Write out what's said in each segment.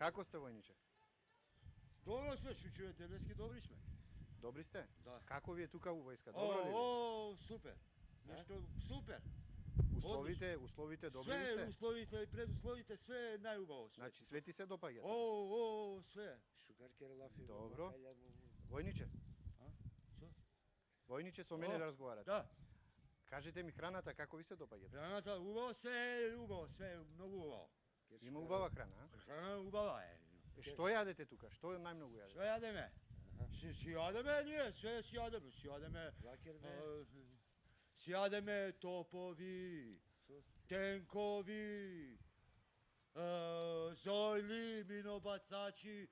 Како сте, војниче? Добро сме, шучуе, дебески добри сме. Добри сте? Да. Како ви е тука во војска? Добро ли ви? О, супер. Нешто супер. Условите добри ли Све се? условите и предусловите све најубаво све. Значи све ти се допаѓа. О, све. Шукаркер лафи. Добро. Војниче. Што? Војниче, со мене разговарате. Да. Кажете ми храната како ви се допаѓа? Храната убаво, све убаво, све многу убаво. Има убава храна, а? Храна убава е. Што јадете тука? Што најмногу јадете? Што јадеме? Си јадеме ние, све си јадеме. Си јадеме... Лакер не. Си јадеме топови, тенкови, зојли, минобацачи,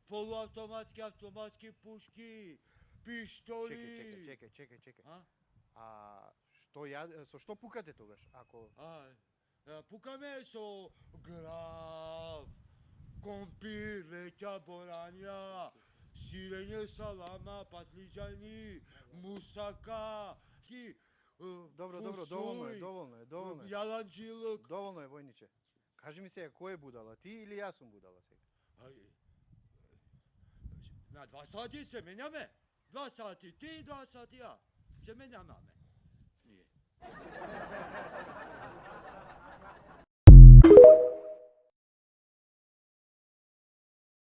полуавтоматски, автоматски пушки, пиштоли. Чекај. А? Што со што пукате тогаш? Ако Пукаме со грав, компир, леќа, боранја, сирење, салама, патлиџани, мусака, Добро, доволно е. Јаланџилук. Доволно е, војниче. Кажи ми сега, кој е будала, ти или јас сум будала сега? На 2 сати се менјаме. 2 сати ти, 2 сати ја. Се менјаме.